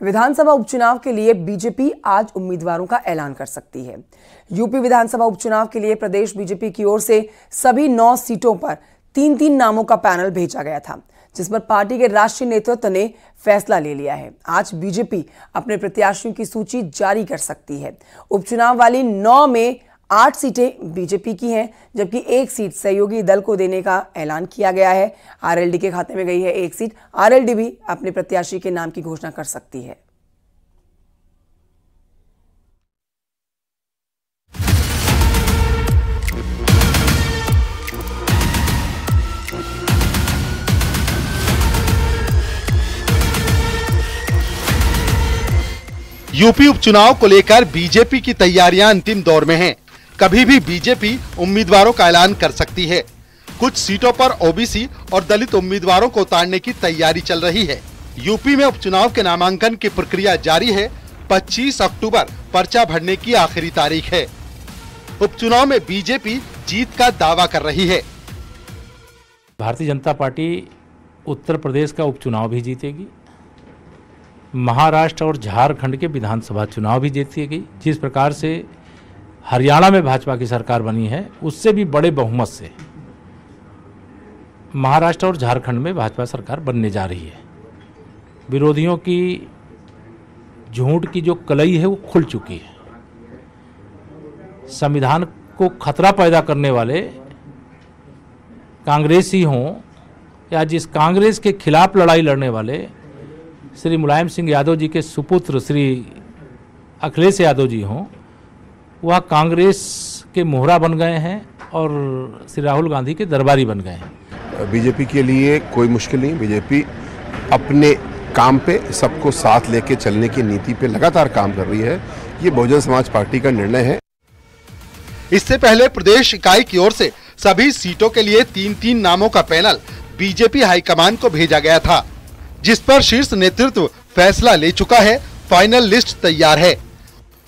विधानसभा उपचुनाव के लिए बीजेपी आज उम्मीदवारों का ऐलान कर सकती है। यूपी विधानसभा उपचुनाव के लिए प्रदेश बीजेपी की ओर से सभी 9 सीटों पर 3-3 नामों का पैनल भेजा गया था, जिस पर पार्टी के राष्ट्रीय नेतृत्व ने फैसला ले लिया है। आज बीजेपी अपने प्रत्याशियों की सूची जारी कर सकती है। उपचुनाव वाली 9 में 8 सीटें बीजेपी की हैं, जबकि 1 सीट सहयोगी दल को देने का ऐलान किया गया है। आरएलडी के खाते में गई है 1 सीट। आरएलडी भी अपने प्रत्याशी के नाम की घोषणा कर सकती है। यूपी उपचुनाव को लेकर बीजेपी की तैयारियां अंतिम दौर में हैं। कभी भी बीजेपी उम्मीदवारों का ऐलान कर सकती है। कुछ सीटों पर ओबीसी और दलित उम्मीदवारों को उतारने की तैयारी चल रही है। यूपी में उपचुनाव के नामांकन की प्रक्रिया जारी है। 25 अक्टूबर पर्चा भरने की आखिरी तारीख है। उपचुनाव में बीजेपी जीत का दावा कर रही है। भारतीय जनता पार्टी उत्तर प्रदेश का उपचुनाव भी जीतेगी, महाराष्ट्र और झारखंड के विधानसभा चुनाव भी जीतेगी। जिस प्रकार से हरियाणा में भाजपा की सरकार बनी है, उससे भी बड़े बहुमत से महाराष्ट्र और झारखंड में भाजपा सरकार बनने जा रही है। विरोधियों की झूठ की जो कलई है वो खुल चुकी है। संविधान को खतरा पैदा करने वाले कांग्रेसी हों या जिस कांग्रेस के खिलाफ लड़ाई लड़ने वाले श्री मुलायम सिंह यादव जी के सुपुत्र श्री अखिलेश यादव जी हों, वह कांग्रेस के मोहरा बन गए हैं और श्री राहुल गांधी के दरबारी बन गए हैं। बीजेपी के लिए कोई मुश्किल नहीं। बीजेपी अपने काम पे सबको साथ लेके चलने की नीति पे लगातार काम कर रही है। ये बहुजन समाज पार्टी का निर्णय है। इससे पहले प्रदेश इकाई की ओर से सभी सीटों के लिए 3-3 नामों का पैनल बीजेपी हाईकमान को भेजा गया था, जिस पर शीर्ष नेतृत्व फैसला ले चुका है। फाइनल लिस्ट तैयार है।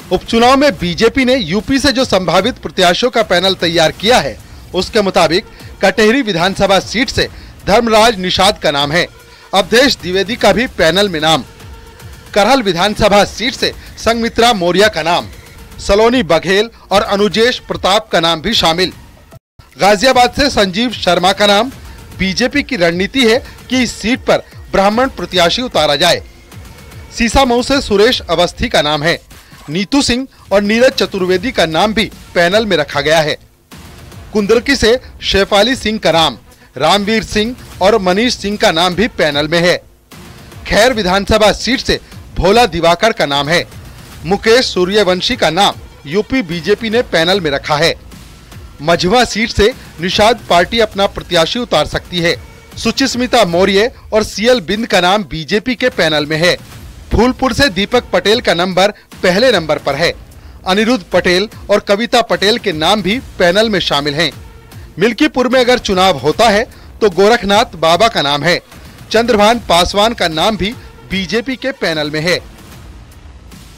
उपचुनाव में बीजेपी ने यूपी से जो संभावित प्रत्याशियों का पैनल तैयार किया है, उसके मुताबिक कटेहरी विधानसभा सीट से धर्मराज निषाद का नाम है। अवधेश द्विवेदी का भी पैनल में नाम। करहल विधानसभा सीट से संघमित्रा मौर्य का नाम, सलोनी बघेल और अनुजेश प्रताप का नाम भी शामिल। गाजियाबाद से संजीव शर्मा का नाम। बीजेपी की रणनीति है कि इस सीट पर ब्राह्मण प्रत्याशी उतारा जाए। सीसामऊ से सुरेश अवस्थी का नाम है। नीतू सिंह और नीरज चतुर्वेदी का नाम भी पैनल में रखा गया है। कुंदरकी से शेफाली सिंह का नाम, रामवीर सिंह और मनीष सिंह का नाम भी पैनल में है। खैर विधानसभा सीट से भोला दिवाकर का नाम है। मुकेश सूर्यवंशी का नाम यूपी बीजेपी ने पैनल में रखा है। मझवा सीट से निषाद पार्टी अपना प्रत्याशी उतार सकती है। सुचिस्मिता मौर्य और सीएल बिंद का नाम बीजेपी के पैनल में है। फूलपुर से दीपक पटेल का नंबर पहले नंबर पर है। अनिरुद्ध पटेल और कविता पटेल के नाम भी पैनल में शामिल हैं। मिल्कीपुर में अगर चुनाव होता है तो गोरखनाथ बाबा का नाम है। चंद्रभान पासवान का नाम भी बीजेपी के पैनल में है।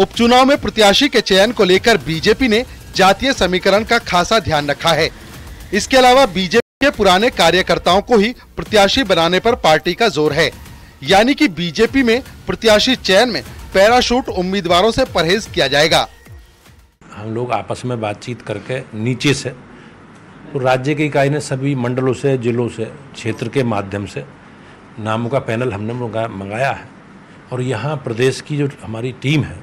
उपचुनाव में प्रत्याशी के चयन को लेकर बीजेपी ने जातीय समीकरण का खासा ध्यान रखा है। इसके अलावा बीजेपी के पुराने कार्यकर्ताओं को ही प्रत्याशी बनाने पर पार्टी का जोर है। यानी कि बीजेपी में प्रत्याशी चयन में पैराशूट उम्मीदवारों से परहेज किया जाएगा। हम लोग आपस में बातचीत करके नीचे से तो राज्य की इकाई ने सभी मंडलों से, जिलों से, क्षेत्र के माध्यम से नामों का पैनल हमने मंगाया है। और यहाँ प्रदेश की जो हमारी टीम है,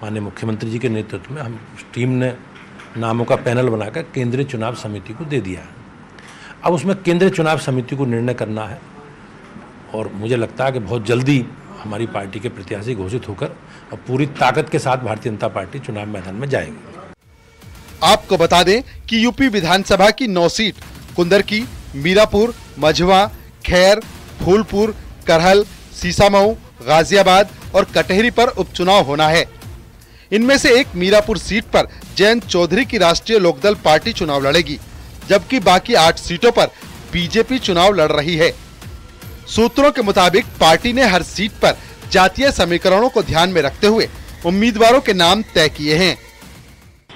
माननीय मुख्यमंत्री जी के नेतृत्व में हम उस टीम ने नामों का पैनल बनाकर केंद्रीय चुनाव समिति को दे दिया है। अब उसमें केंद्रीय चुनाव समिति को निर्णय करना है और मुझे लगता है कि बहुत जल्दी हमारी पार्टी के प्रत्याशी घोषित होकर और पूरी ताकत के साथ भारतीय जनता पार्टी चुनाव मैदान में जाएगी। आपको बता दें कि यूपी विधानसभा की 9 सीट कुंदरकी, मीरापुर, मझवा, खैर, फूलपुर, करहल, सीसामऊ, गाजियाबाद और कटेहरी पर उपचुनाव होना है। इनमें से एक मीरापुर सीट पर जयंत चौधरी की राष्ट्रीय लोकदल पार्टी चुनाव लड़ेगी, जबकि बाकी 8 सीटों पर बीजेपी चुनाव लड़ रही है। सूत्रों के मुताबिक पार्टी ने हर सीट पर जातीय समीकरणों को ध्यान में रखते हुए उम्मीदवारों के नाम तय किए हैं।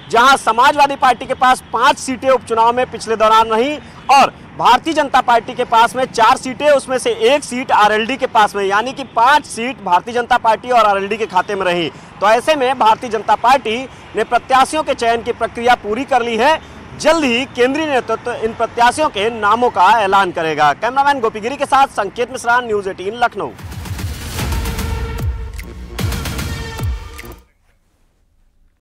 जहां समाजवादी पार्टी के पास 5 सीटें उपचुनाव में पिछले दौरान रही, और भारतीय जनता पार्टी के पास में 4 सीटें, उसमें से 1 सीट आरएलडी के पास में, यानी कि 5 सीट भारतीय जनता पार्टी और आरएलडी के खाते में रही। तो ऐसे में भारतीय जनता पार्टी ने प्रत्याशियों के चयन की प्रक्रिया पूरी कर ली है। जल्द ही केंद्रीय नेतृत्व इन प्रत्याशियों के नामों का ऐलान करेगा। कैमरामैन गोपी गिरी के साथ संकेत मिश्रा, न्यूज़ 18 लखनऊ।